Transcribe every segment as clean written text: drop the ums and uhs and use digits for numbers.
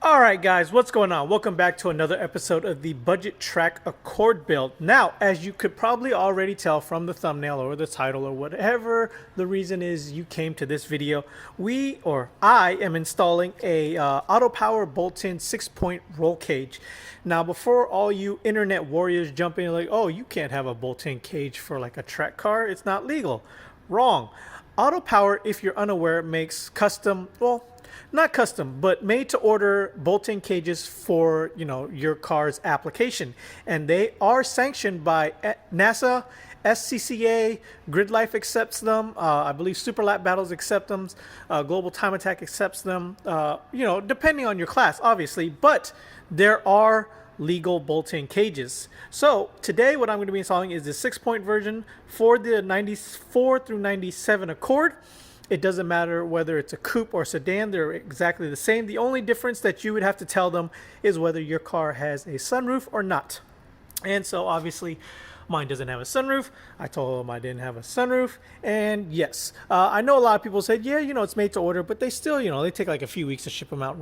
All right, guys, what's going on? Welcome back to another episode of the Budget Track Accord build. Now, as you could probably already tell from the thumbnail or the title or whatever the reason is you came to this video, I am installing a Autopower bolt-in 6-point roll cage. Now, before all you internet warriors jump in like, oh, you can't have a bolt-in cage for like a track car, it's not legal. Wrong. Autopower, if you're unaware, makes custom, well, not custom, but made to order bolt-in cages for, your car's application. And they are sanctioned by NASA, SCCA, Grid Life accepts them. I believe Super Lap Battles accept them. Global Time Attack accepts them, depending on your class, obviously. But there are legal bolt-in cages. So today what I'm going to be installing is the 6-point version for the 94 through 97 Accord. It doesn't matter whether it's a coupe or sedan, they're exactly the same. The only difference that you would have to tell them is whether your car has a sunroof or not. And so obviously mine doesn't have a sunroof. I told them I didn't have a sunroof. And yes, I know a lot of people said, yeah, it's made to order, but they still, they take like a few weeks to ship them out.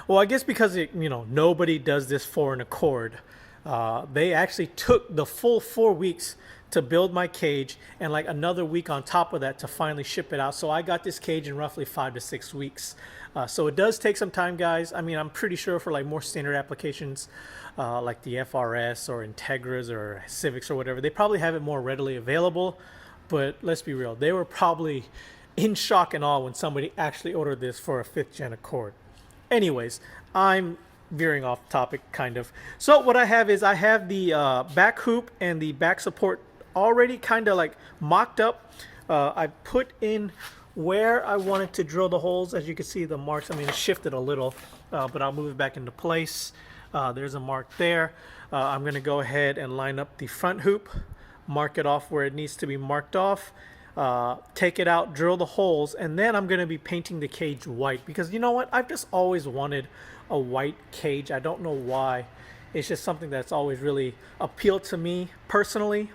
Well, I guess because, nobody does this for an Accord. They actually took the full 4 weeks to build my cage and like another week on top of that to finally ship it out. So I got this cage in roughly 5 to 6 weeks. So it does take some time, guys. I mean, I'm pretty sure for like more standard applications like the FRS or Integras or Civics or whatever, they probably have it more readily available. But let's be real, they were probably in shock and awe when somebody actually ordered this for a 5th gen Accord. Anyways, I'm veering off topic kind of. So what I have is I have the back hoop and the back support already kind of like mocked up. I put in where I wanted to drill the holes. As you can see, the marks, I mean, it shifted a little, but I'll move it back into place. There's a mark there. I'm going to go ahead and line up the front hoop, mark it off where it needs to be marked off, take it out, drill the holes, and then I'm going to be painting the cage white because you know what? I've just always wanted a white cage. I don't know why. It's just something that's always really appealed to me personally.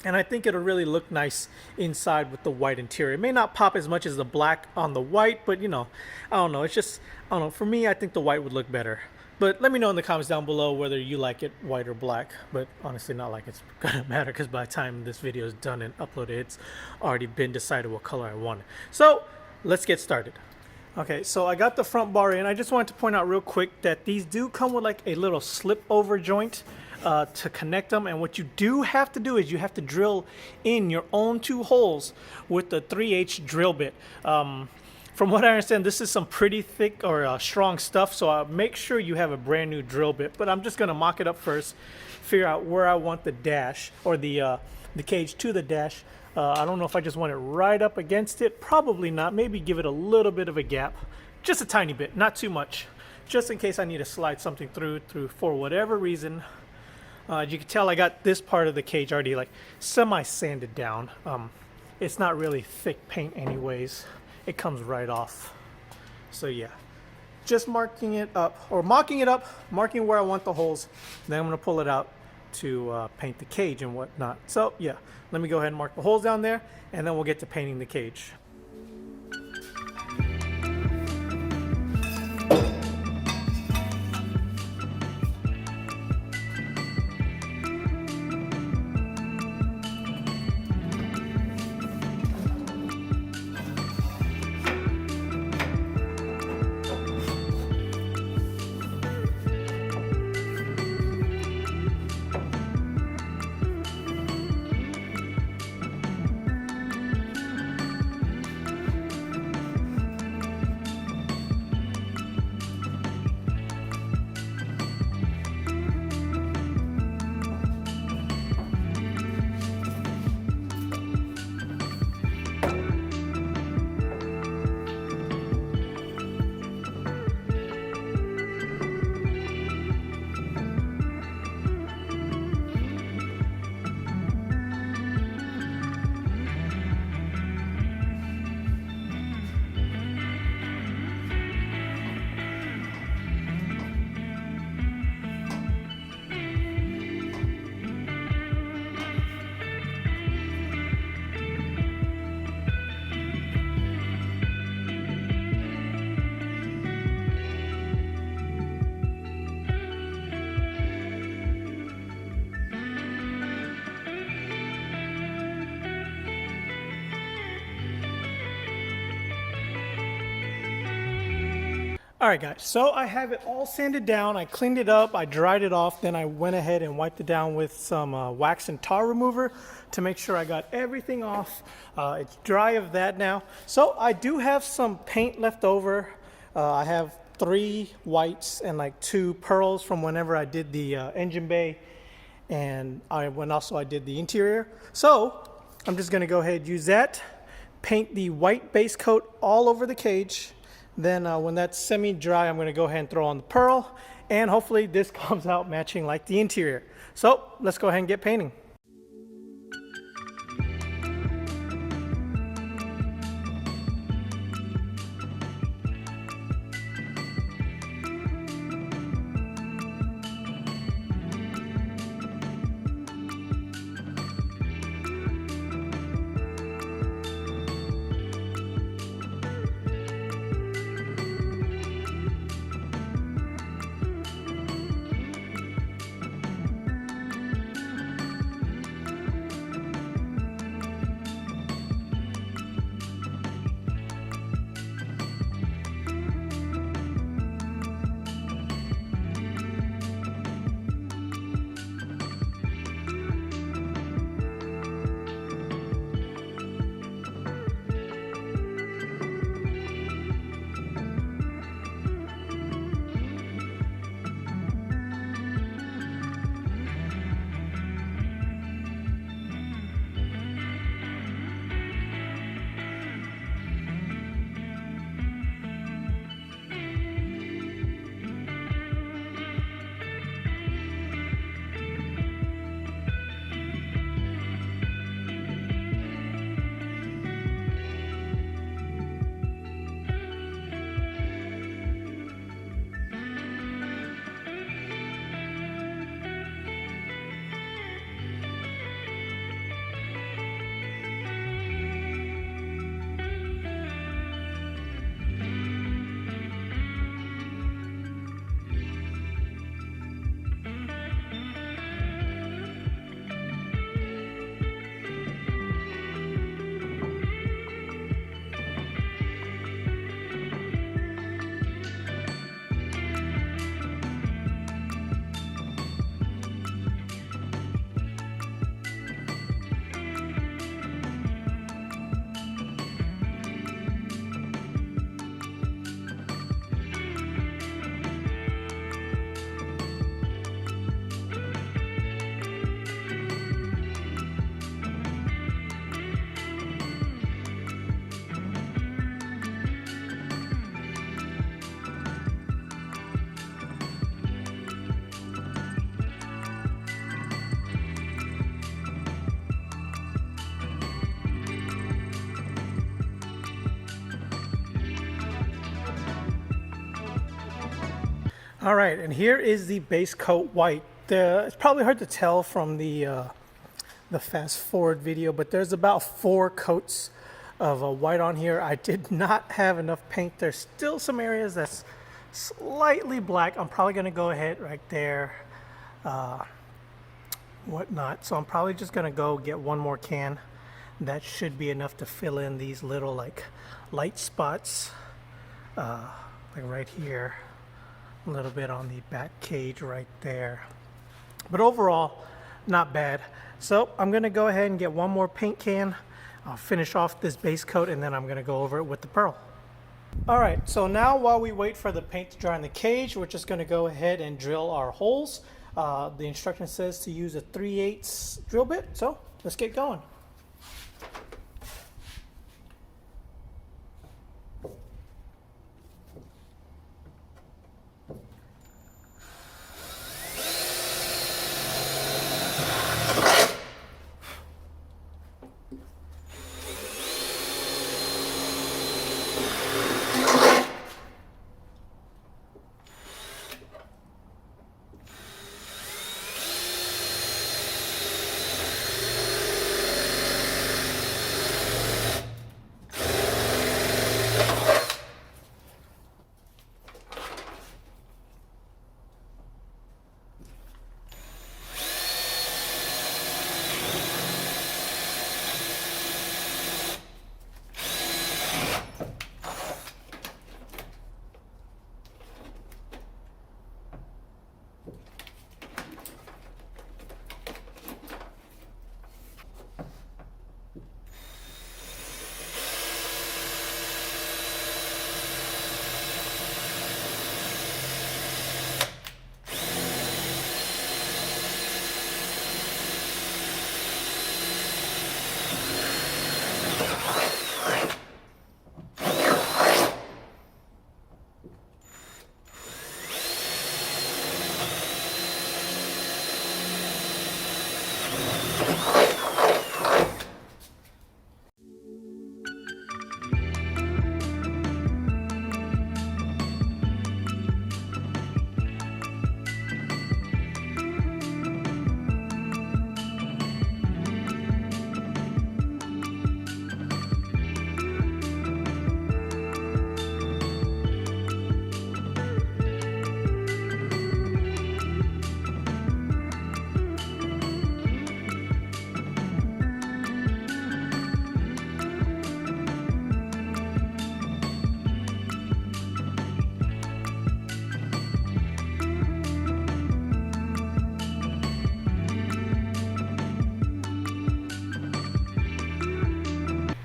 And I think it'll really look nice inside with the white interior. It may not pop as much as the black on the white, but I don't know. It's just, I don't know. For me, I think the white would look better. But let me know in the comments down below whether you like it white or black. But honestly, not like it's gonna matter because by the time this video is done and uploaded, it's already been decided what color I want. So let's get started. Okay, so I got the front bar in. I just wanted to point out real quick that these do come with like a little slip over joint to connect them, and what you do have to do is you have to drill in your own 2 holes with the 3H drill bit. From what I understand, this is some pretty thick or strong stuff, so make sure you have a brand new drill bit. But I'm just going to mock it up first, figure out where I want the dash or the cage to the dash. I don't know if I just want it right up against it. Probably not. Maybe give it a little bit of a gap, just a tiny bit, not too much, just in case I need to slide something through for whatever reason. As you can tell, I got this part of the cage already like semi-sanded down. It's not really thick paint anyways. It comes right off. So yeah, just marking it up or mocking it up, marking where I want the holes. Then I'm going to pull it out to paint the cage and whatnot. So yeah, let me go ahead and mark the holes down there and then we'll get to painting the cage. All right, guys, so I have it all sanded down. I cleaned it up, I dried it off, then I went ahead and wiped it down with some wax and tar remover to make sure I got everything off. It's dry of that now. So I do have some paint left over. I have 3 whites and like 2 pearls from whenever I did the engine bay, and when also I did the interior. So I'm just gonna go ahead and use that, paint the white base coat all over the cage. Then when that's semi-dry, I'm going to go ahead and throw on the pearl, and hopefully this comes out matching like the interior. So let's go ahead and get painting. All right, and here is the base coat white. It's probably hard to tell from the fast forward video, but there's about 4 coats of white on here. I did not have enough paint. There's still some areas that's slightly black. I'm probably gonna go ahead right there, whatnot. So I'm probably just gonna go get 1 more can. That should be enough to fill in these little like light spots, like right here. A little bit on the back cage right there, but overall not bad. So I'm gonna go ahead and get 1 more paint can. I'll finish off this base coat, and then I'm gonna go over it with the pearl. All right, so now while we wait for the paint to dry on the cage, we're just gonna go ahead and drill our holes. The instruction says to use a 3/8 drill bit, so let's get going.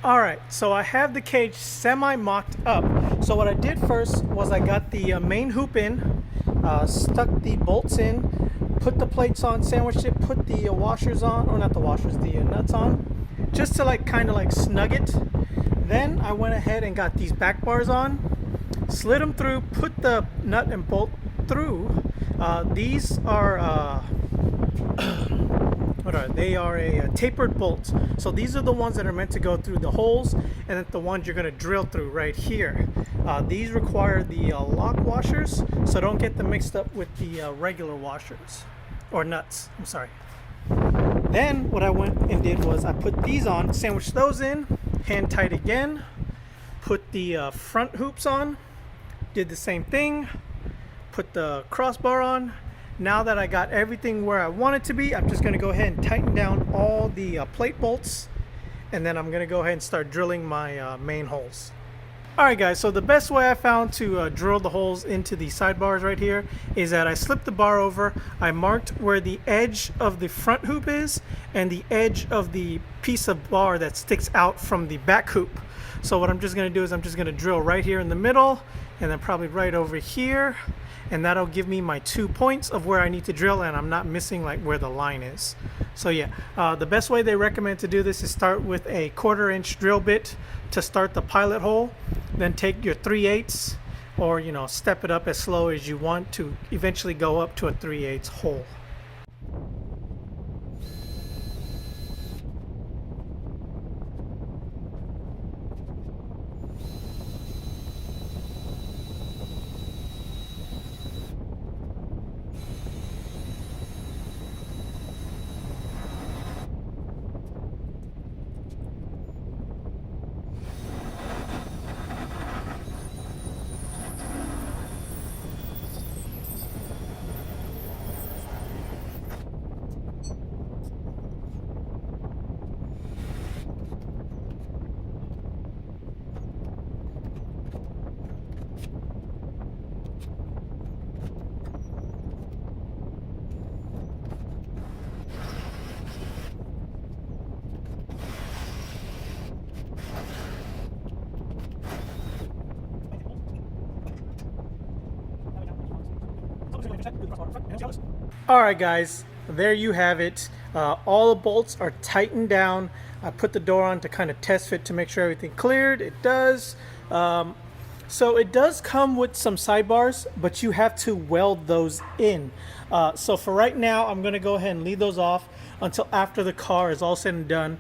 All right, so I have the cage semi-mocked up. So what I did first was I got the main hoop in, stuck the bolts in, put the plates on, sandwiched it, put the washers on, or not the washers, the nuts on, just to like kind of like snug it. Then I went ahead and got these back bars on, slid them through, put the nut and bolt through. These are what are they? Are a tapered bolt. So these are the ones that are meant to go through the holes, and then the ones you're going to drill through right here. These require the lock washers, so don't get them mixed up with the regular washers or nuts. I'm sorry. Then what I went and did was I put these on, sandwiched those in, hand tight again, put the front hoops on, did the same thing, put the crossbar on. Now that I got everything where I want it to be, I'm just going to go ahead and tighten down all the plate bolts, and then I'm going to go ahead and start drilling my main holes. Alright guys, so the best way I found to drill the holes into the sidebars right here is that I slipped the bar over, I marked where the edge of the front hoop is and the edge of the piece of bar that sticks out from the back hoop. So what I'm just going to do is I'm just going to drill right here in the middle, and then probably right over here, and that'll give me my 2 points of where I need to drill, and I'm not missing like where the line is. So yeah, the best way they recommend to do this is start with a 1/4 inch drill bit to start the pilot hole, then take your 3/8 or step it up as slow as you want to eventually go up to a 3/8 hole. Alright guys, there you have it. All the bolts are tightened down. I put the door on to kind of test fit to make sure everything cleared. It does. So it does come with some sidebars, but you have to weld those in. So for right now, I'm going to go ahead and leave those off until after the car is all said and done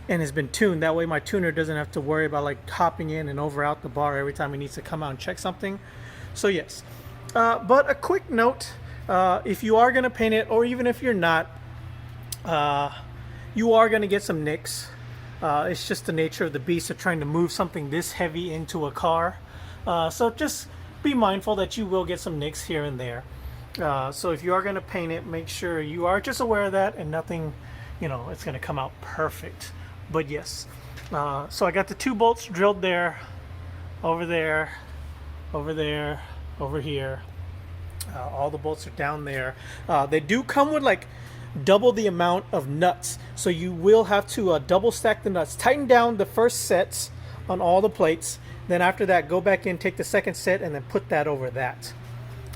and has been tuned. That way my tuner doesn't have to worry about like hopping in and over out the bar every time he needs to come out and check something. So yes. But a quick note, if you are going to paint it, or even if you're not, you are going to get some nicks. It's just the nature of the beast of trying to move something this heavy into a car. So just be mindful that you will get some nicks here and there. So if you are going to paint it, make sure you are just aware of that, and nothing, it's going to come out perfect. But yes, so I got the 2 bolts drilled there, over there, over there, over here. All the bolts are down there. They do come with like double the amount of nuts, so you will have to double stack the nuts. Tighten down the first sets on all the plates, then after that go back in, take the second set, and then put that over that.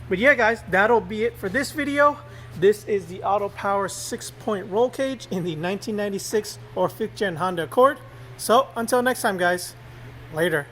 But yeah guys, that'll be it for this video. This is the Autopower 6-point roll cage in the 1996 or 5th gen Honda Accord. So until next time guys, later.